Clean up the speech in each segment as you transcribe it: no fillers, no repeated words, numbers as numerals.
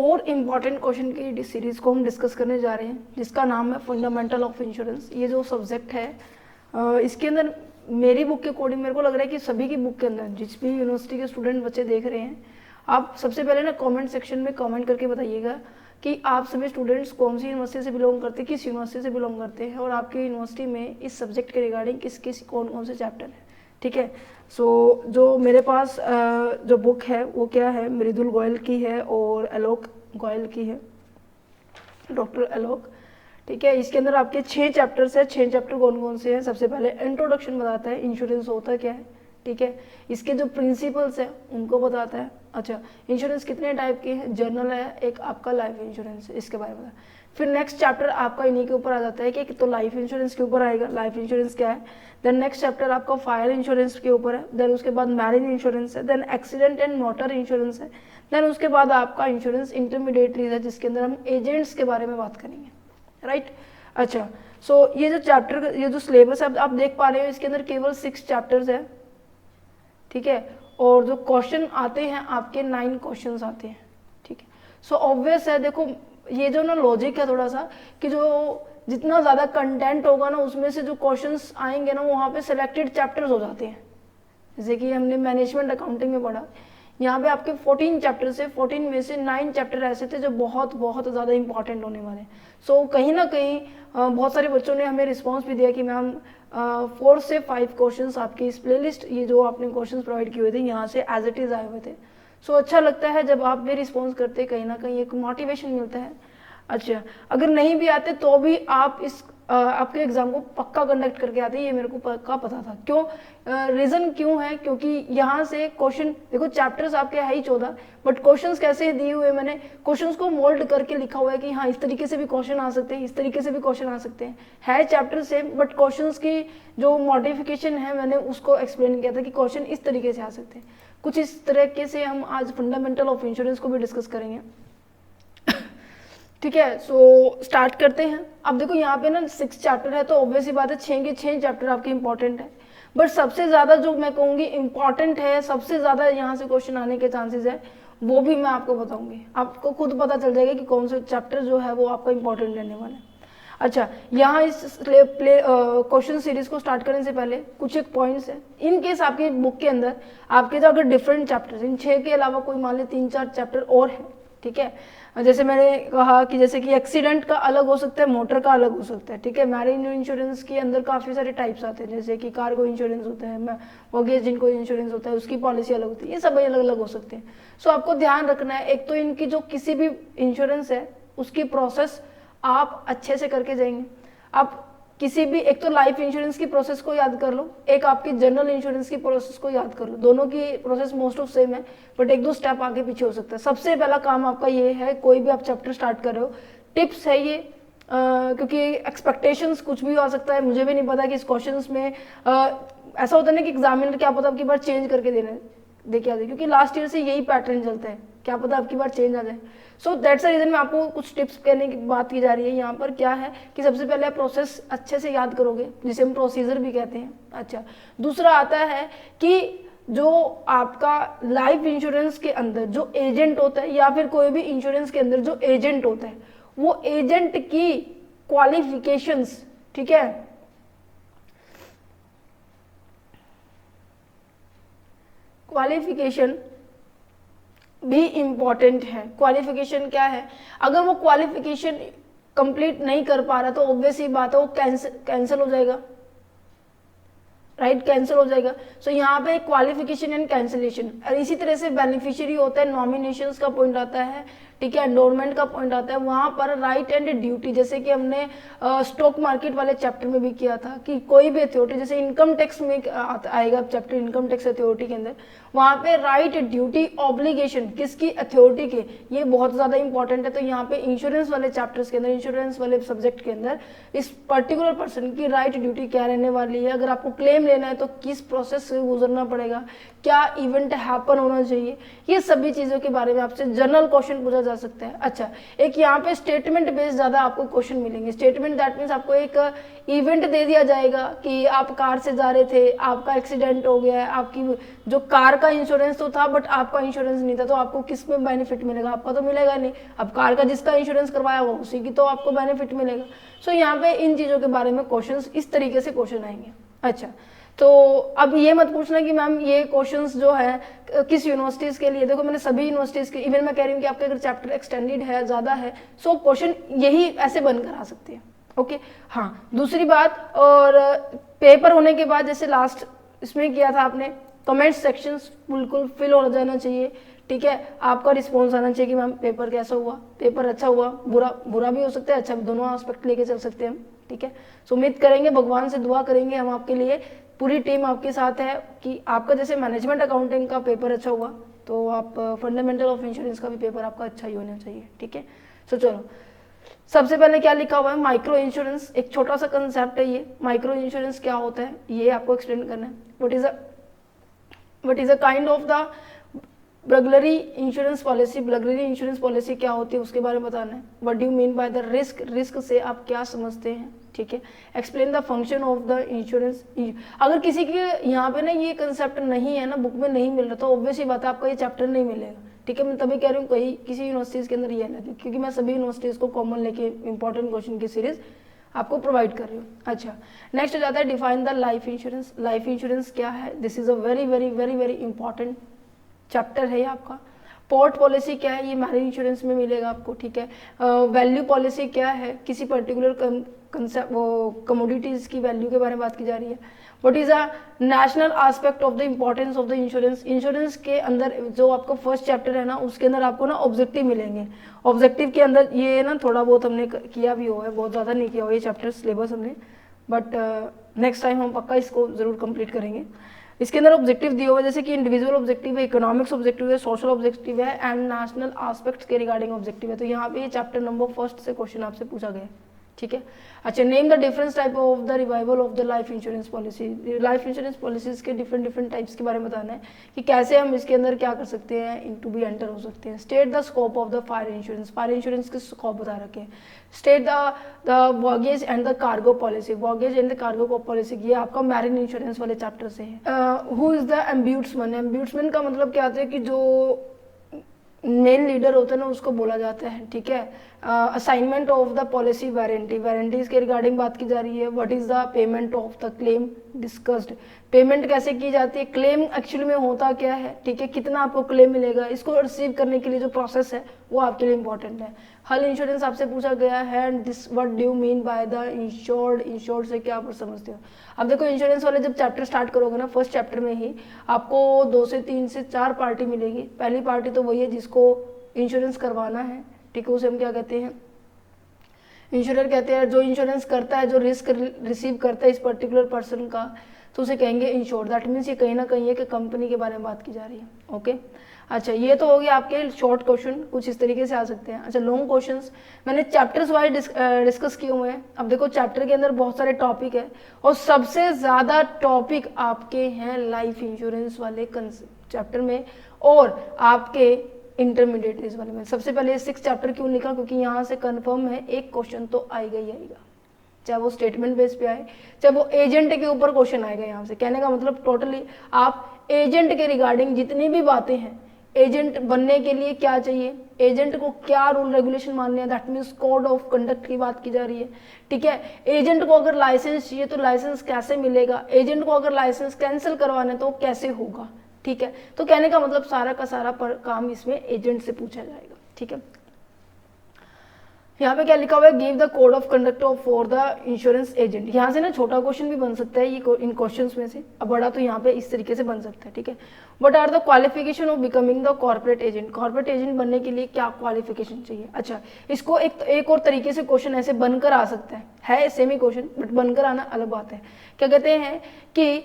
और important question की series को हम डिस्कस करने जा रहे हैं, जिसका नाम है फंडामेंटल ऑफ इंश्योरेंस। ये जो सब्जेक्ट है इसके अंदर मेरी बुक के अकॉर्डिंग मेरे को लग रहा है कि सभी की बुक के अंदर जिस भी यूनिवर्सिटी के स्टूडेंट बच्चे देख रहे हैं, आप सबसे पहले ना कमेंट सेक्शन में कमेंट करके बताइएगा कि आप सभी स्टूडेंट्स कौन सी यूनिवर्सिटी से बिलोंग करते हैं, किस यूनिवर्सिटी से बिलोंग करते हैं, और आपकी यूनिवर्सिटी में इस सब्जेक्ट के रिगार्डिंग किस कौन कौन से चैप्टर है। ठीक है। सो जो मेरे पास जो बुक है वो क्या है, मृदुल गोयल की है और आलोक गोयल की है, डॉक्टर आलोक। ठीक है। इसके अंदर आपके 6 चैप्टर्स है। 6 चैप्टर कौन कौन से हैं? सबसे पहले इंट्रोडक्शन बताता है, इंश्योरेंस होता क्या है। ठीक है। इसके जो प्रिंसिपल्स है उनको बताता है। अच्छा, इंश्योरेंस कितने टाइप के हैं? जनरल है, एक आपका लाइफ इंश्योरेंस है, इसके बारे में बताया। फिर नेक्स्ट चैप्टर आपका इन्हीं के ऊपर आ जाता है कि तो लाइफ इंश्योरेंस के ऊपर आएगा, लाइफ इंश्योरेंस क्या है। देन नेक्स्ट चैप्टर आपका फायर इंश्योरेंस के ऊपर है। देन उसके बाद मैरिन इंश्योरेंस है। Then accident and motor insurance है। देन उसके बाद आपका इंश्योरेंस इंटरमीडिएटरीज है, जिसके अंदर हम एजेंट्स के बारे में बात करेंगे। राइट। अच्छा, सो ये जो चैप्टर, ये जो सिलेबस है आप देख पा रहे हो, इसके अंदर केवल 6 चैप्टर्स है। ठीक है। और जो क्वेश्चन आते हैं आपके 9 क्वेश्चंस आते हैं। ठीक है। सो ऑब्वियस है, देखो ये जो ना लॉजिक है थोड़ा सा कि जो जितना ज़्यादा कंटेंट होगा ना उसमें से जो क्वेश्चंस आएंगे ना वहाँ पे सिलेक्टेड चैप्टर्स हो जाते हैं। जैसे कि हमने मैनेजमेंट अकाउंटिंग में पढ़ा, यहाँ पे आपके 14 चैप्टर से 14 में से 9 चैप्टर ऐसे थे जो बहुत बहुत ज़्यादा इंपॉर्टेंट होने वाले हैं। सो कहीं ना कहीं बहुत सारे बच्चों ने हमें रिस्पांस भी दिया कि मैम 4 से 5 क्वेश्चंस आपकी इस प्लेलिस्ट, ये जो आपने क्वेश्चंस प्रोवाइड किए हुए थे यहाँ से एज इट इज़ आए हुए थे। सो अच्छा लगता है जब आप भी रिस्पॉन्स करते, कहीं ना कहीं एक मोटिवेशन मिलता है। अच्छा, अगर नहीं भी आते तो भी आप इस आपके एग्जाम को पक्का कंडक्ट करके आते, ये मेरे को पक्का पता था। क्यों? रीज़न क्यों है? क्योंकि यहाँ से क्वेश्चन देखो, चैप्टर्स आपके है ही 14, बट क्वेश्चंस कैसे दिए हुए, मैंने क्वेश्चंस को मोल्ड करके लिखा हुआ है कि हाँ इस तरीके से भी क्वेश्चन आ सकते हैं, इस तरीके से भी क्वेश्चन आ सकते हैं। है चैप्टर सेम, बट क्वेश्चंस की जो मॉडिफिकेशन है मैंने उसको एक्सप्लेन किया था कि क्वेश्चन इस तरीके से आ सकते हैं। कुछ इस तरीके से हम आज फंडामेंटल ऑफ इंश्योरेंस को भी डिस्कस करेंगे। ठीक है। सो स्टार्ट करते हैं। अब देखो यहाँ पे ना 6 चैप्टर है, तो ऑब्वियस ही बात है 6 के 6 चैप्टर आपके इंपॉर्टेंट है, बट सबसे ज़्यादा जो मैं कहूँगी इंपॉर्टेंट है, सबसे ज़्यादा यहाँ से क्वेश्चन आने के चांसेस है, वो भी मैं आपको बताऊंगी। आपको खुद पता चल जाएगा कि कौन सा चैप्टर जो है वो आपका इंपॉर्टेंट रहने वाला है। अच्छा, यहाँ इस क्वेश्चन सीरीज को स्टार्ट करने से पहले कुछ एक पॉइंट्स है। इन केस आपकी बुक के अंदर आपके जो अगर डिफरेंट चैप्टर्स, इन 6 के अलावा कोई मान ले 3-4 चैप्टर और है, ठीक है, जैसे मैंने कहा कि जैसे कि एक्सीडेंट का अलग हो सकता है, मोटर का अलग हो सकता है। ठीक है। मैरिन इंश्योरेंस के अंदर काफ़ी सारे टाइप्स आते हैं, जैसे कि कार्गो इंश्योरेंस होता है, मॉर्गेज जिनको इंश्योरेंस होता है उसकी पॉलिसी अलग होती है, ये सब अलग अलग हो सकते हैं। सो आपको ध्यान रखना है, एक तो इनकी जो किसी भी इंश्योरेंस है उसकी प्रोसेस आप अच्छे से करके जाएंगे। आप किसी भी, एक तो लाइफ इंश्योरेंस की प्रोसेस को याद कर लो, एक आपकी जनरल इंश्योरेंस की प्रोसेस को याद कर लो। दोनों की प्रोसेस मोस्ट ऑफ सेम है, बट 1-2 स्टेप आगे पीछे हो सकता है। सबसे पहला काम आपका ये है, कोई भी आप चैप्टर स्टार्ट कर रहे हो, टिप्स है ये, क्योंकि एक्सपेक्टेशंस कुछ भी हो सकता है, मुझे भी नहीं पता कि इस क्वेश्चन में ऐसा होता है ना कि एग्जामिनर क्या पता आपकी बार चेंज करके देके आ जाए, क्योंकि लास्ट ईयर से यही पैटर्न चलता है, क्या पता आपकी बार चेंज आ जाए। सो दैट्स द रीजन में आपको कुछ टिप्स कहने की बात की जा रही है। यहाँ पर क्या है कि सबसे पहले आप प्रोसेस अच्छे से याद करोगे, जिसे हम प्रोसीजर भी कहते हैं। अच्छा, दूसरा आता है कि जो आपका लाइफ इंश्योरेंस के अंदर जो एजेंट होता है, या फिर कोई भी इंश्योरेंस के अंदर जो एजेंट होता है, वो एजेंट की क्वालिफिकेशंस, ठीक है, क्वालिफिकेशन भी इम्पॉर्टेंट है। क्वालिफिकेशन क्या है? अगर वो क्वालिफिकेशन कंप्लीट नहीं कर पा रहा तो ऑब्वियस ही बात है वो कैंसिल हो जाएगा। राइट, कैंसिल हो जाएगा। सो यहाँ पे क्वालिफिकेशन एंड कैंसिलेशन, और इसी तरह से बेनिफिशियरी होता है, नॉमिनेशंस का पॉइंट आता है, ठीक है, एंडोरमेंट का पॉइंट आता है। वहाँ पर राइट एंड ड्यूटी, जैसे कि हमने स्टॉक मार्केट वाले चैप्टर में भी किया था कि कोई भी अथॉरिटी, जैसे इनकम टैक्स में आएगा चैप्टर इनकम टैक्स अथॉरिटी के अंदर, वहाँ पे राइट ड्यूटी ऑब्लिगेशन किसकी, अथॉरिटी के, ये बहुत ज़्यादा इंपॉर्टेंट है। तो यहाँ पे इंश्योरेंस वाले चैप्टर्स के अंदर, इंश्योरेंस वाले सब्जेक्ट के अंदर इस पर्टिकुलर पर्सन की राइट ड्यूटी क्या रहने वाली है, अगर आपको क्लेम लेना है तो किस प्रोसेस से गुजरना पड़ेगा, क्या इवेंट हैपन होना चाहिए, ये सभी चीज़ों के बारे में आपसे जनरल क्वेश्चन पूछा जा सकता है। अच्छा, एक यहाँ पे स्टेटमेंट बेस्ड ज़्यादा आपको क्वेश्चन मिलेंगे। स्टेटमेंट दैट मीन्स आपको एक इवेंट दे दिया जाएगा कि आप कार से जा रहे थे, आपका एक्सीडेंट हो गया है, आपकी जो कार का इंश्योरेंस तो था बट आपका इंश्योरेंस नहीं था, तो आपको किस में बेनिफिट मिलेगा? आपका तो मिलेगा नहीं। अब कार का जिसका इंश्योरेंस करवाया वो उसी की तो आपको बेनिफिट मिलेगा। सो यहाँ पे इन चीज़ों के बारे में क्वेश्चंस इस तरीके से क्वेश्चन आएंगे। अच्छा, तो अब ये मत पूछना कि मैम ये क्वेश्चंस जो है किस यूनिवर्सिटीज़ के लिए, देखो मैंने सभी यूनिवर्सिटीज़ के, इवन मैं कह रही हूँ कि आपका अगर चैप्टर एक्सटेंडेड है, ज़्यादा है, सो क्वेश्चन यही ऐसे बनकर आ सकते हैं। ओके, हाँ दूसरी बात, और पेपर होने के बाद जैसे लास्ट इसमें किया था आपने, कमेंट सेक्शंस बिल्कुल फिल हो जाना चाहिए, ठीक है, आपका रिस्पॉन्स आना चाहिए कि मैम पेपर कैसा हुआ, पेपर अच्छा हुआ, बुरा भी हो सकता है, अच्छा भी, दोनों एस्पेक्ट लेके चल सकते हैं हम, ठीक है। सो उम्मीद करेंगे, भगवान से दुआ करेंगे हम आपके लिए, पूरी टीम आपके साथ है कि आपका जैसे मैनेजमेंट अकाउंटिंग का पेपर अच्छा हुआ तो आप फंडामेंटल ऑफ इंश्योरेंस का भी पेपर आपका अच्छा ही होना चाहिए, ठीक है। सो चलो, सबसे पहले क्या लिखा हुआ है, माइक्रो इंश्योरेंस, एक छोटा सा कंसेप्ट है ये। माइक्रो इंश्योरेंस क्या होता है ये आपको एक्सप्लेन करना है। What is a kind of the burglary insurance policy, burglary insurance policy क्या होती है उसके बारे में बताना है। What do you mean by the risk, risk से आप क्या समझते हैं, ठीक है। Explain the function of the insurance. अगर किसी के यहाँ पे ना ये कंसेप्ट नहीं है ना, बुक में नहीं मिल रहा, तो ऑब्वियस ही बात है आपका ये चैप्टर नहीं मिलेगा, ठीक है। मैं तभी कह रही हूँ कहीं किसी यूनिवर्सिटीज़ के अंदर ये ना, क्योंकि मैं सभी यूनिवर्सिटीज़ को कॉमन लेके इंपॉर्टेंट क्वेश्चन की सीरीज आपको प्रोवाइड कर रही हूँ। अच्छा, नेक्स्ट हो जाता है define the life insurance. Life insurance क्या है, this is a very very very very important chapter है ये आपका। पोर्ट पॉलिसी क्या है, ये मैरिज इंश्योरेंस में मिलेगा आपको, ठीक है। वैल्यू पॉलिसी क्या है, किसी पर्टिकुलर कंसेप्ट वो कमोडिटीज की वैल्यू के बारे में बात की जा रही है। What is a national aspect of the importance of the insurance. Insurance के अंदर जो आपका फर्स्ट चैप्टर है ना, उसके अंदर आपको ना ऑब्जेक्टिव मिलेंगे। ऑब्जेक्टिव के अंदर ये ना थोड़ा बहुत हमने किया भी हुआ है, बहुत ज़्यादा नहीं किया हुआ ये चैप्टर सिलेबस हमने, बट नेक्स्ट टाइम हम पक्का इसको जरूर कंप्लीट करेंगे। इसके अंदर ऑब्जेक्टिव दिए हुए जैसे कि इंडिविजुअल ऑब्जेक्टिव है, इकोनॉमिक्स ऑब्जेक्टिव है, सोशल ऑब्जेक्टिव है एंड नेशनल एस्पेक्ट्स के रिगार्डिंग ऑब्जेक्टिव है। तो यहाँ पे चैप्टर नंबर फर्स्ट से क्वेश्चन आपसे पूछा गया है, ठीक है। अच्छा, name the difference type of the revival of the life insurance policy. Life insurance policies के डिफरेंट टाइप्स के बारे में बताना है कि कैसे हम इसके अंदर क्या कर सकते हैं, इनटू भी एंटर हो सकते हैं। State the scope of the fire insurance, fire insurance के स्कोप बता रखे हैं। State the voyage and the cargo policy, voyage and the cargo policy, ये आपका मैरिन इंश्योरेंस वाले चैप्टर से है। Who is the ombudsman, ombudsman का मतलब क्या होता है कि जो मेन लीडर होता है ना उसको बोला जाता है, ठीक है। Assignment of the policy warranty, warranties के रिगार्डिंग बात की जा रही है। What is the payment of the claim discussed, payment कैसे की जाती है, क्लेम एक्चुअली में होता क्या है, ठीक है, कितना आपको क्लेम मिलेगा, इसको रिसीव करने के लिए जो प्रोसेस है वो आपके लिए इंपॉर्टेंट है। हल इंश्योरेंस आपसे पूछा गया है, this what do you mean by the insured, insured से क्या आप समझते हो। अब देखो इंश्योरेंस वाले जब चैप्टर स्टार्ट करोगे ना, फर्स्ट चैप्टर में ही आपको 2 से 3 से 4 पार्टी मिलेगी। पहली पार्टी तो वही है जिसको इंश्योरेंस करवाना है, ठीक है, उसे हम क्या कहते हैं, इंश्योरर कहते हैं। जो इंश्योरेंस करता है, जो रिस्क रिसीव करता है इस पर्टिकुलर पर्सन का, तो उसे कहेंगे इंश्योर्ड। दैट मीन्स ये कहीं ना कहीं है कि कंपनी के बारे में बात की जा रही है, ओके। अच्छा, ये तो हो गया आपके शॉर्ट क्वेश्चन, कुछ इस तरीके से आ सकते हैं। अच्छा, लॉन्ग क्वेश्चंस मैंने चैप्टर्स वाइज डिस्कस किए हुए हैं। अब देखो चैप्टर के अंदर बहुत सारे टॉपिक है और सबसे ज़्यादा टॉपिक आपके हैं लाइफ इंश्योरेंस वाले चैप्टर में और आपके इंटरमीडिएट इस वाले में। सबसे पहले 6 चैप्टर क्यों लिखा, क्योंकि यहाँ से कंफर्म है एक क्वेश्चन तो आएगा ही आएगा, चाहे वो स्टेटमेंट बेस पे आए, चाहे वो एजेंट के ऊपर क्वेश्चन आएगा। यहाँ से कहने का मतलब टोटली आप एजेंट के रिगार्डिंग जितनी भी बातें हैं, एजेंट बनने के लिए क्या चाहिए, एजेंट को क्या रूल रेगुलेशन मानने हैं, that means code of conduct की बात की जा रही है, ठीक है। एजेंट को अगर लाइसेंस चाहिए तो लाइसेंस कैसे मिलेगा, एजेंट को अगर लाइसेंस कैंसिल करवाना है तो कैसे होगा, ठीक है। तो कहने का मतलब सारा का सारा काम इसमें एजेंट से पूछा जाएगा, ठीक है। यहाँ पे क्या लिखा हुआ है, give the code of conduct for the insurance agent. यहाँ से ना छोटा क्वेश्चन भी बन सकता है ये इन क्वेश्चंस में से, अब बड़ा तो यहाँ पे इस तरीके से बन सकता है, ठीक है। What are the qualification of becoming the corporate agent, corporate agent बनने के लिए क्या क्वालिफिकेशन चाहिए। अच्छा, इसको एक और तरीके से क्वेश्चन ऐसे बनकर आ सकता है सेम ही क्वेश्चन बट बनकर आना अलग बात है। क्या कहते हैं कि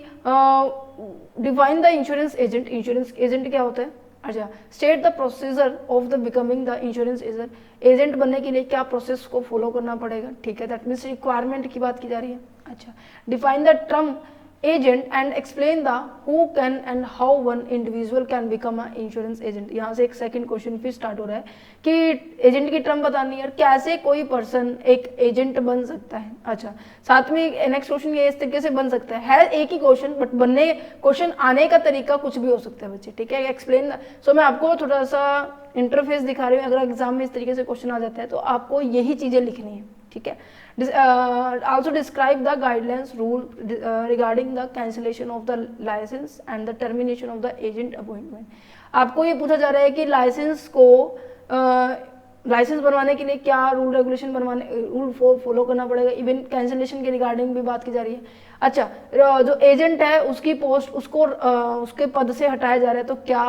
define the insurance agent, insurance agent क्या होता है। अच्छा, state the procedure of the becoming the insurance agent, agent बनने के लिए क्या प्रोसेस को फॉलो करना पड़ेगा, ठीक है। दैट मीन्स रिक्वायरमेंट की बात की जा रही है। अच्छा, define the term agent and explain the who can and how one individual can become a insurance agent. यहाँ से एक सेकंड क्वेश्चन फिर स्टार्ट हो रहा है कि एजेंट की टर्म बतानी है और कैसे कोई पर्सन एक एजेंट बन सकता है। अच्छा, साथ में नेक्स्ट क्वेश्चन ये इस तरीके से बन सकता है एक ही क्वेश्चन बट बनने क्वेश्चन आने का तरीका कुछ भी हो सकता है बच्चे, ठीक है। एक्सप्लेन, सो मैं आपको थोड़ा सा इंटरफेस दिखा रही हूँ, अगर एग्जाम में इस तरीके से क्वेश्चन आ जाता है तो आपको यही चीजें लिखनी है, ठीक है। Also describe the guidelines rule regarding the cancellation of the license and the termination of the agent appointment। आपको ये पूछा जा रहा है कि लाइसेंस को लाइसेंस बनवाने के लिए क्या रूल रेगुलेशन रूल फॉलो करना पड़ेगा, इवन कैंसिलेशन के रिगार्डिंग भी बात की जा रही है। अच्छा, जो एजेंट है उसकी पोस्ट उसको उसके पद से हटाया जा रहा है तो क्या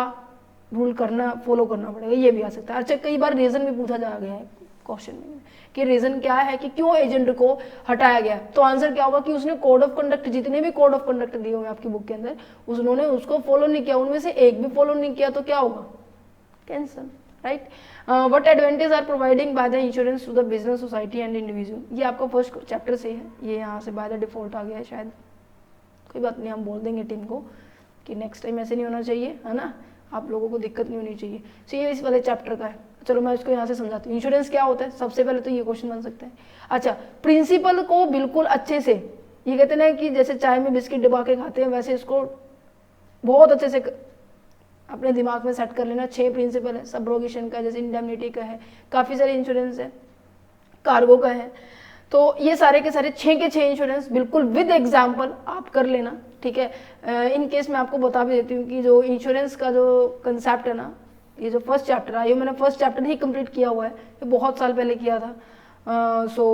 रूल फॉलो करना पड़ेगा, ये भी आ सकता है। अच्छा, कई बार रीजन भी पूछा जा गया है क्वेश्चन में कि रीजन क्या है कि क्यों एजेंट को हटाया गया, तो आंसर क्या होगा कि उसने कोड ऑफ कंडक्ट, जितने भी कोड ऑफ कंडक्ट दिए हुए आपकी बुक के अंदर, उन्होंने उसको फॉलो नहीं किया, उनमें से एक भी फॉलो नहीं किया तो क्या होगा, cancel, right. What advantage are providing by the insurance to the business society and individual, ये आपका फर्स्ट चैप्टर से है, ये यहाँ से बाय द डिफॉल्ट आ गया है शायद, कोई बात नहीं, हम बोल देंगे टीम को कि नेक्स्ट टाइम ऐसे नहीं होना चाहिए, है ना, आप लोगों को दिक्कत नहीं होनी चाहिए। सो ये इस वाले चैप्टर का है। चलो मैं इसको यहाँ से समझाती हूँ। इंश्योरेंस क्या होता है, सबसे पहले तो ये क्वेश्चन बन सकता है। अच्छा, प्रिंसिपल को बिल्कुल अच्छे से, ये कहते हैं कि जैसे चाय में बिस्किट डुबा के खाते हैं वैसे इसको बहुत अच्छे से अपने दिमाग में सेट कर लेना। 6 प्रिंसिपल है, सबरोगेशन का, जैसे इंडेमनिटी का है, काफ़ी सारे इंश्योरेंस है, कार्गो का है, तो ये सारे के सारे 6 के 6 इंश्योरेंस बिल्कुल विद एग्जाम्पल आप कर लेना, ठीक है। इन केस मैं आपको बता भी देती हूँ कि जो इंश्योरेंस का जो कंसेप्ट है ना, ये जो फर्स्ट चैप्टर है, ये मैंने फर्स्ट चैप्टर ही कंप्लीट किया हुआ है, ये बहुत साल पहले किया था। सो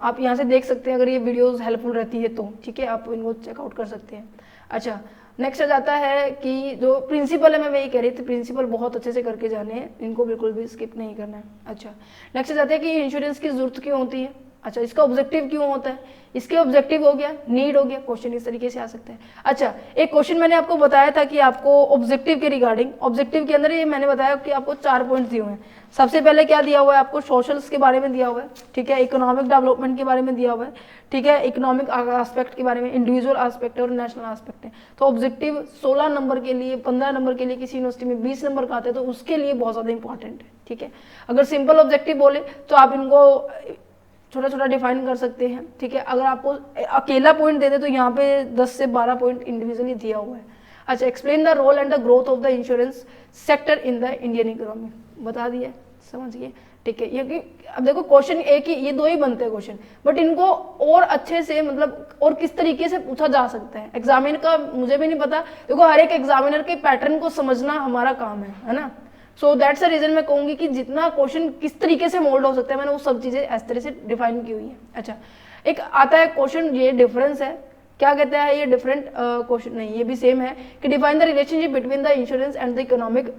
आप यहाँ से देख सकते हैं अगर ये वीडियोस हेल्पफुल रहती है तो, ठीक है, आप इनको चेकआउट कर सकते हैं। अच्छा, नेक्स्ट आ जाता है कि जो प्रिंसिपल है, मैं वही कह रही थी, प्रिंसिपल बहुत अच्छे से करके जाने हैं, इनको बिल्कुल भी स्किप नहीं करना है। अच्छा, नेक्स्ट आ जाता है कि इंश्योरेंस की जरूरत क्यों होती है। अच्छा, इसका ऑब्जेक्टिव क्यों होता है, इसके ऑब्जेक्टिव हो गया, नीड हो गया, क्वेश्चन इस तरीके से आ सकता है। अच्छा, एक क्वेश्चन मैंने आपको बताया था कि आपको ऑब्जेक्टिव के रिगार्डिंग, ऑब्जेक्टिव के अंदर ये मैंने बताया कि आपको 4 पॉइंट्स दिए हुए हैं। सबसे पहले क्या दिया हुआ है आपको, सोशल्स के बारे में दिया हुआ है, ठीक है, इकोनॉमिक डेवलपमेंट के बारे में दिया हुआ है, ठीक है, इकोनॉमिक एस्पेक्ट के बारे में, इंडिविजुअल एस्पेक्ट और नेशनल एस्पेक्ट है। तो ऑब्जेक्टिव 16 नंबर के लिए, 15 नंबर के लिए, किसी यूनिवर्सिटी में 20 नंबर का आता है, तो उसके लिए बहुत ज़्यादा इंपॉर्टेंट है, ठीक है। अगर सिंपल ऑब्जेक्टिव बोले तो आप इनको छोटा छोटा डिफाइन कर सकते हैं, ठीक है। अगर आपको अकेला पॉइंट दे दे तो यहाँ पे 10 से 12 पॉइंट इंडिविजुअली दिया हुआ है। अच्छा, explain the role and the growth of the insurance sector in the Indian economy, बता दिया, समझिए, ठीक है। ये अब देखो क्वेश्चन एक ही, ये 2 ही बनते हैं क्वेश्चन, बट इनको और अच्छे से मतलब और किस तरीके से पूछा जा सकता है, एग्जामिनर का मुझे भी नहीं पता, देखो हर एक एग्जामिनर के पैटर्न को समझना हमारा काम है ना। सो दैट्स द रीजन मैं कहूंगी कि जितना क्वेश्चन किस तरीके से मोल्ड हो सकता है, मैंने वो सब चीजें इस तरह से डिफाइन की हुई है। अच्छा, एक आता है क्वेश्चन, ये डिफरेंस है, क्या कहता है ये, डिफरेंट क्वेश्चन नहीं, ये भी सेम है कि define the relationship between the insurance and the economic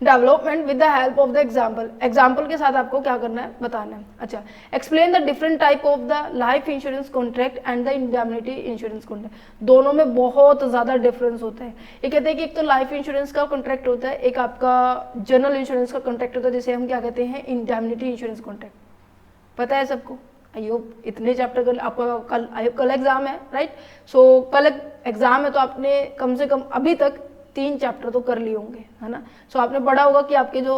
development with the help of the example, example के साथ आपको क्या करना है, बताना है। अच्छा, explain the different type of the life insurance contract and the indemnity insurance contract, दोनों में बहुत ज्यादा डिफरेंस होता है। ये कहते हैं कि एक तो लाइफ इंश्योरेंस का कॉन्ट्रैक्ट होता है, एक आपका जनरल इंश्योरेंस का कॉन्ट्रैक्ट होता है, जिसे हम क्या कहते हैं, इंडेमनिटी इंश्योरेंस कॉन्ट्रैक्ट। पता है सबको, आइयो इतने चैप्टर कल आपका कल एग्जाम है, राइट। सो कल एग्जाम है तो आपने कम से कम अभी तक 3 चैप्टर तो कर लिए होंगे, है ना। सो आपने पढ़ा होगा कि आपके जो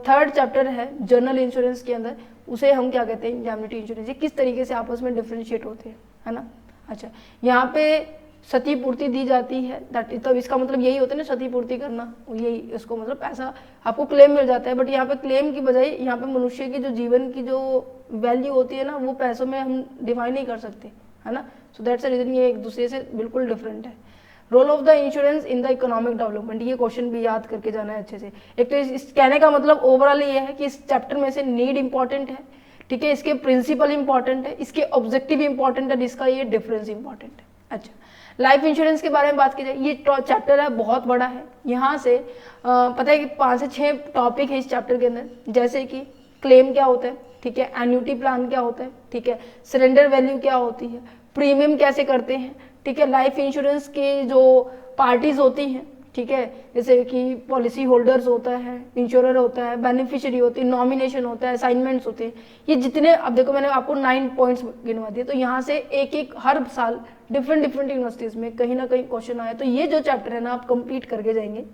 3rd चैप्टर है जनरल इंश्योरेंस के अंदर, उसे हम क्या कहते हैं, इंडेमनिटी इंश्योरेंस, ये किस तरीके से आपस में डिफ्रेंशिएट होते हैं, है ना। अच्छा, यहाँ पे क्षतिपूर्ति दी जाती है, तब इसका मतलब यही होता है ना, क्षतिपूर्ति करना, यही इसको मतलब पैसा आपको क्लेम मिल जाता है। बट यहाँ पे क्लेम की बजाय यहाँ पे मनुष्य की जो जीवन की जो वैल्यू होती है ना, वो पैसों में हम डिफाइन नहीं कर सकते, है ना। सो दैट्स द रीजन ये एक दूसरे से बिल्कुल डिफरेंट है। Role of the insurance in the economic development, ये क्वेश्चन भी याद करके जाना है अच्छे से। एक तो इस कहने का मतलब ओवरऑल ये है कि इस चैप्टर में से नीड इंपॉर्टेंट है, ठीक है, इसके प्रिंसिपल इंपॉर्टेंट है, इसके ऑब्जेक्टिव इंपॉर्टेंट है, इसका ये डिफरेंस इंपॉर्टेंट है। अच्छा, लाइफ इंश्योरेंस के बारे में बात की जाए, ये चैप्टर है बहुत बड़ा है, यहाँ से पता है कि 5 से 6 टॉपिक है इस चैप्टर के अंदर, जैसे कि क्लेम क्या होता है, ठीक है, एन्युटी प्लान क्या होता है, ठीक है, सरेंडर वैल्यू क्या होती है, प्रीमियम कैसे करते हैं, ठीक है, लाइफ इंश्योरेंस के जो पार्टीज होती हैं, ठीक है, जैसे कि पॉलिसी होल्डर्स होता है, इंश्योरर होता है, बेनिफिशियरी होती है, नॉमिनेशन होता है, असाइनमेंट्स होते हैं, ये जितने, अब देखो मैंने आपको 9 पॉइंट्स गिनवा दिए, तो यहाँ से एक एक हर साल डिफरेंट यूनिवर्सिटीज में कहीं ना कहीं क्वेश्चन आया, तो ये जो चैप्टर है ना आप कंप्लीट करके जाएंगे,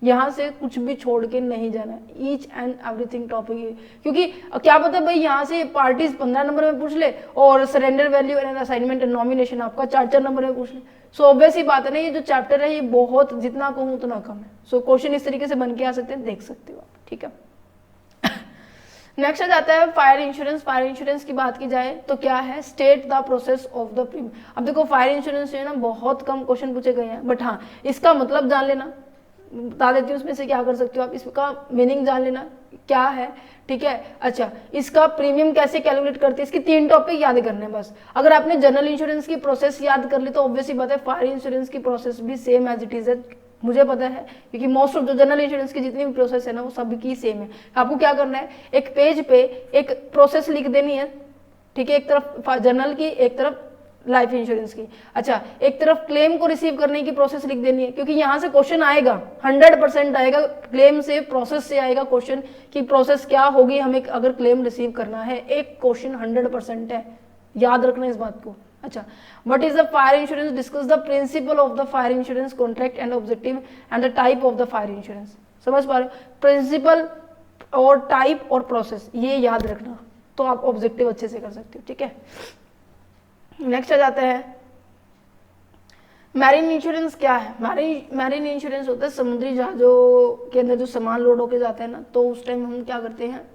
यहाँ से कुछ भी छोड़ के नहीं जाना है, ईच एंड एवरीथिंग टॉपिक, क्योंकि क्या पता भाई यहाँ से पार्टीज 15 नंबर में पूछ ले और surrender value and assignment and nomination आपका 4 नंबर में पूछ ले। सो ऑब्वियस ही बात है ना, ये जो चैप्टर है ये बहुत, जितना कहूँ उतना कम है। सो क्वेश्चन इस तरीके से बन के आ सकते हैं, देख सकते हो आप, ठीक है। नेक्स्ट आ जाता है फायर इंश्योरेंस। फायर इंश्योरेंस की बात की जाए तो क्या है, state the process of the premium. अब देखो फायर इंश्योरेंस जो है ना बहुत कम क्वेश्चन पूछे गए हैं, बट हाँ इसका मतलब जान लेना, बता देती हूँ उसमें से क्या कर सकते हो आप, इसका मीनिंग जान लेना क्या है, ठीक है। अच्छा, इसका प्रीमियम कैसे कैलकुलेट करते हैं, इसकी 3 टॉपिक याद करने हैं बस। अगर आपने जनरल इंश्योरेंस की प्रोसेस याद कर ली तो ऑब्वियसली बात है फायर इंश्योरेंस की प्रोसेस भी सेम एज इट इज है, मुझे पता है, क्योंकि मोस्ट ऑफ जो जनरल इंश्योरेंस की जितनी भी प्रोसेस है ना वो सबकी सेम है। आपको क्या करना है, एक पेज पे एक प्रोसेस लिख देनी है, ठीक है, एक तरफ जनरल की, एक तरफ लाइफ इंश्योरेंस की। अच्छा, एक तरफ क्लेम को रिसीव करने की प्रोसेस लिख देनी है, क्योंकि यहां से क्वेश्चन आएगा, 100% आएगा, क्लेम से प्रोसेस से आएगा क्वेश्चन कि प्रोसेस क्या होगी हमें अगर क्लेम रिसीव करना है। एक क्वेश्चन 100% है, याद रखना इस बात को। अच्छा, what is the fire insurance, discuss the principle of the fire insurance contract and objective and the type of the fire insurance. समझ पा रहे हो, प्रिंसिपल और टाइप और प्रोसेस ये याद रखना, तो आप ऑब्जेक्टिव अच्छे से कर सकते हो, ठीक है। नेक्स्ट आ जाता है मैरीन इंश्योरेंस। क्या है मैरीन इंश्योरेंस? होता है समुद्री जहाजों के अंदर जो सामान लोड होके जाता है ना, तो उस टाइम हम क्या करते हैं,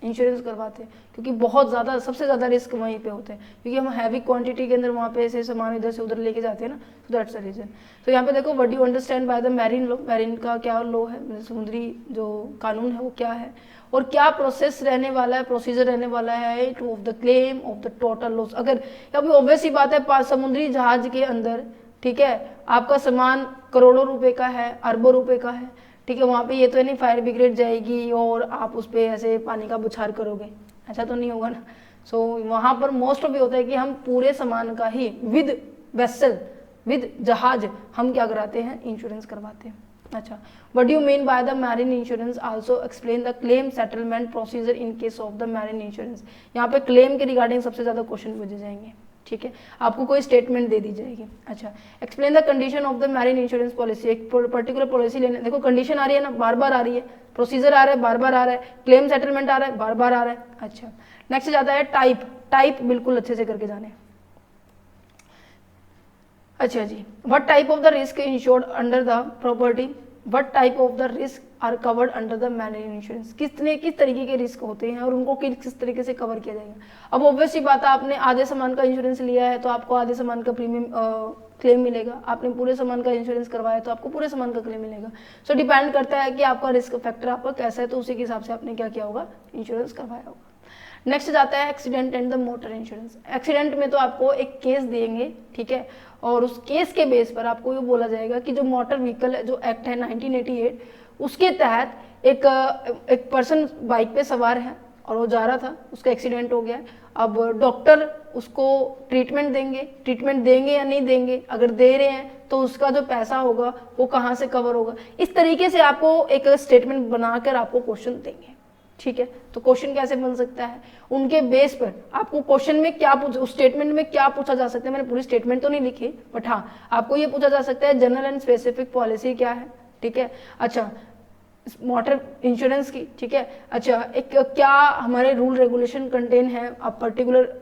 इंश्योरेंस करवाते हैं, क्योंकि बहुत ज़्यादा, सबसे ज़्यादा रिस्क वहीं पे होते हैं, क्योंकि हम हैवी क्वांटिटी के अंदर वहाँ पे ऐसे सामान इधर से उधर लेके जाते हैं ना, तो दैट्स द रीजन। तो यहाँ पे देखो, what do understand by the marine law, marine का क्या लॉ है, समुद्री जो कानून है वो क्या है, और क्या प्रोसेस रहने वाला है, प्रोसीजर रहने वाला है two of the claim of the total loss. अगर अभी ऑब्वियस ही बात है समुद्री जहाज के अंदर, ठीक है, आपका सामान करोड़ों रुपए का है, अरबों रुपए का है, ठीक है, वहाँ पे ये तो नहीं फायर ब्रिगेड जाएगी और आप उस पर ऐसे पानी का बुछार करोगे, ऐसा तो नहीं होगा ना। सो वहाँ पर मोस्ट ऑफ ये होता है कि हम पूरे सामान का ही विद वेसल, विद जहाज हम क्या कराते हैं, इंश्योरेंस करवाते हैं। अच्छा, what do you mean by the marine insurance, also explain the claim settlement procedure in case of the marine insurance. यहाँ पे क्लेम के रिगार्डिंग सबसे ज्यादा क्वेश्चन पूछे जाएंगे, ठीक है, आपको कोई स्टेटमेंट दे दी जाएगी। अच्छा, explain the condition of the marine insurance policy. एक पर्टिकुलर पॉलिसी लेने, देखो कंडीशन आ रही है ना, बार बार आ रही है, प्रोसीजर आ रहा है, बार बार आ रहा है, क्लेम सेटलमेंट आ रहा है, बार बार आ रहा है। अच्छा, नेक्स्ट जाता है टाइप। टाइप बिल्कुल अच्छे से करके जाने। अच्छा जी, what type of the risk insured under the property, what type of the risk are covered under the marine insurance. किस तरीके के रिस्क होते हैं और उनको किस तरीके से कवर किया जाएगा। अब ऑब्वियसली बात है, आपने आधे सामान का इंश्योरेंस लिया है तो आपको आधे सामान का प्रीमियम क्लेम मिलेगा, आपने पूरे सामान का इंश्योरेंस करवाया तो आपको पूरे सामान का क्लेम मिलेगा। सो डिपेंड करता है कि आपका रिस्क फैक्टर आपका कैसा है, तो उसी के हिसाब से आपने क्या किया होगा, इंश्योरेंस करवाया होगा। नेक्स्ट जाता है accident and the motor insurance. Accident में तो आपको एक केस देंगे, ठीक है, और उस केस के बेस पर आपको ये बोला जाएगा कि जो मोटर व्हीकल है, जो एक्ट है 1988, उसके तहत एक पर्सन बाइक पे सवार है और वो जा रहा था, उसका एक्सीडेंट हो गया। अब डॉक्टर उसको ट्रीटमेंट देंगे या नहीं देंगे, अगर दे रहे हैं तो उसका जो पैसा होगा वो कहाँ से कवर होगा। इस तरीके से आपको एक स्टेटमेंट बनाकर आपको क्वेश्चन देंगे, ठीक है। तो क्वेश्चन कैसे बन सकता है, उनके बेस पर आपको क्वेश्चन में क्या उस स्टेटमेंट में क्या पूछा जा सकता है। मैंने पूरी स्टेटमेंट तो नहीं लिखी, बट हाँ आपको ये पूछा जा सकता है जनरल एंड स्पेसिफिक पॉलिसी क्या है, ठीक है। अच्छा, मोटर इंश्योरेंस की, ठीक है। अच्छा, एक क्या हमारे रूल रेगुलेशन कंटेन है अब पर्टिकुलर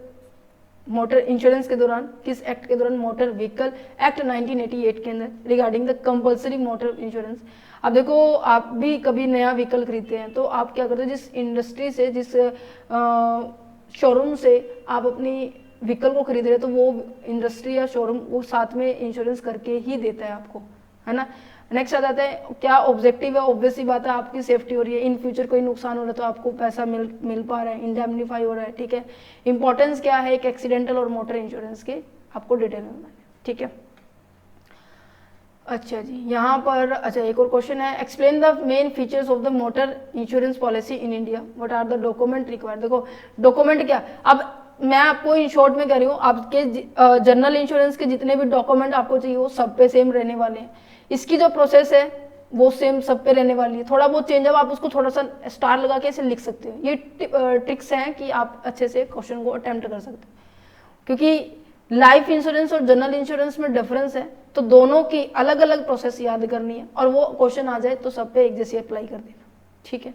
मोटर इंश्योरेंस के दौरान, किस एक्ट के दौरान, मोटर व्हीकल एक्ट 1988 के अंदर regarding the compulsory motor insurance. अब देखो, आप भी कभी नया व्हीकल खरीदते हैं तो आप क्या करते हो, जिस इंडस्ट्री से, जिस शोरूम से आप अपनी व्हीकल को खरीद रहे हैं, तो वो इंडस्ट्री या शोरूम वो साथ में इंश्योरेंस करके ही देता है आपको, है ना। नेक्स्ट आ जाता है क्या ऑब्जेक्टिव है, ऑब्वियसली बात है आपकी सेफ्टी हो रही है, इन फ्यूचर कोई नुकसान हो रहा है तो आपको पैसा मिल पा रहा है, इंडेमनीफाई हो रहा है, ठीक है। इंपॉर्टेंस क्या है एक एक्सीडेंटल और मोटर इंश्योरेंस के, आपको डिटेल में, ठीक है। अच्छा जी, यहाँ पर अच्छा एक और क्वेश्चन है, explain the main features of the motor insurance policy in India, what are the document required. देखो डॉक्यूमेंट क्या, अब मैं आपको इन शॉर्ट में कह रही हूँ, आपके जनरल इंश्योरेंस के जितने भी डॉक्यूमेंट आपको चाहिए वो सब पे सेम रहने वाले हैं। इसकी जो प्रोसेस है वो सेम सब पे रहने वाली है, थोड़ा बहुत चेंज है, आप उसको थोड़ा सा स्टार लगा के ऐसे लिख सकते हो। ये ट्रिक्स हैं कि आप अच्छे से क्वेश्चन को अटेम्प्ट कर सकते हो। क्योंकि लाइफ इंश्योरेंस और जनरल इंश्योरेंस में डिफरेंस है, तो दोनों की अलग अलग प्रोसेस याद करनी है, और वो क्वेश्चन आ जाए तो सब पे एक जैसे अप्लाई कर देना, ठीक है।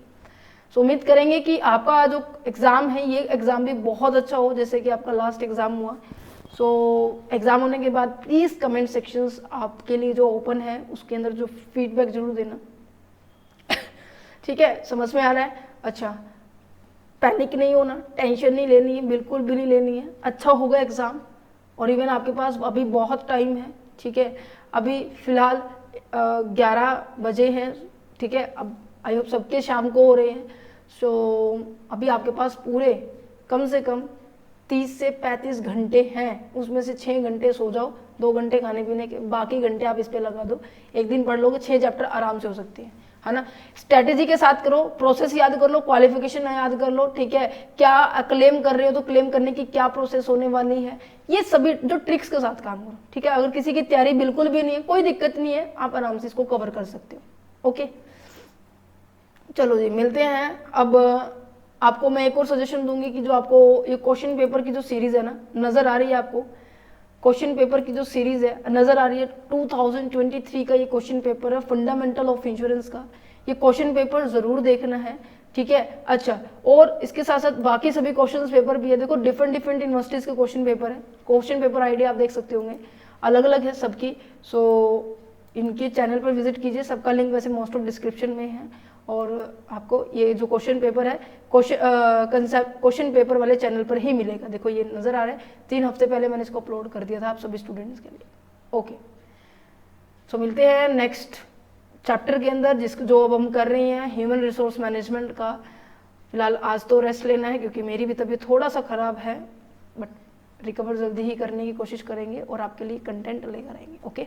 सो उम्मीद करेंगे कि आपका जो एग्ज़ाम है ये एग्ज़ाम भी बहुत अच्छा हो, जैसे कि आपका लास्ट एग्ज़ाम हुआ। सो एग्ज़ाम होने के बाद प्लीज़ कमेंट सेक्शंस आपके लिए जो ओपन है उसके अंदर जो फीडबैक जरूर देना, ठीक है। समझ में आ रहा है? अच्छा, पैनिक नहीं होना, टेंशन नहीं लेनी है, बिल्कुल भी नहीं लेनी है, अच्छा होगा एग्ज़ाम। और इवन आपके पास अभी बहुत टाइम है, ठीक है। अभी फ़िलहाल 11 बजे हैं, ठीक है। अब आई होप सबके शाम को हो रहे हैं। सो अभी आपके पास पूरे कम से कम 30 से 35 घंटे हैं, उसमें से 6 घंटे सो जाओ, 2 घंटे खाने पीने के, बाकी घंटे आप इस पे लगा दो। एक दिन पढ़ लोगे 6 चैप्टर आराम से हो सकते हैं, है ना। स्ट्रेटेजी के साथ करो, प्रोसेस याद कर लो, क्वालिफिकेशन याद कर लो, ठीक है। क्या क्लेम कर रहे हो तो क्लेम करने की क्या प्रोसेस होने वाली है, ये सभी जो ट्रिक्स के साथ काम करो, ठीक है। अगर किसी की तैयारी बिल्कुल भी नहीं है, कोई दिक्कत नहीं है, आप आराम से इसको कवर कर सकते हो। ओके, चलो जी, मिलते हैं। अब आपको मैं एक और सजेशन दूंगी कि जो आपको ये क्वेश्चन पेपर की जो सीरीज है ना, नजर आ रही है आपको, क्वेश्चन पेपर की जो सीरीज है नजर आ रही है, 2023 का ये क्वेश्चन पेपर है फंडामेंटल ऑफ इंश्योरेंस का। ये क्वेश्चन पेपर जरूर देखना है, ठीक है। अच्छा, और इसके साथ साथ बाकी सभी क्वेश्चन पेपर भी है, देखो डिफरेंट डिफरेंट यूनिवर्सिटीज के क्वेश्चन पेपर है, क्वेश्चन पेपर आईडी आप देख सकते होंगे, अलग अलग है सबकी। सो इनके चैनल पर विजिट कीजिए, सबका लिंक वैसे मोस्ट ऑफ डिस्क्रिप्शन में है। और आपको ये जो क्वेश्चन पेपर है क्वेश्चन पेपर वाले चैनल पर ही मिलेगा। देखो ये नजर आ रहा है, 3 हफ्ते पहले मैंने इसको अपलोड कर दिया था आप सभी स्टूडेंट्स के लिए। ओके, सो मिलते हैं नेक्स्ट चैप्टर के अंदर, जो अब हम कर रहे हैं ह्यूमन रिसोर्स मैनेजमेंट का। फिलहाल आज तो रेस्ट लेना है क्योंकि मेरी भी तबीयत थोड़ा सा खराब है, बट रिकवर जल्दी ही करने की कोशिश करेंगे और आपके लिए कंटेंट लेकर आएंगे। ओके।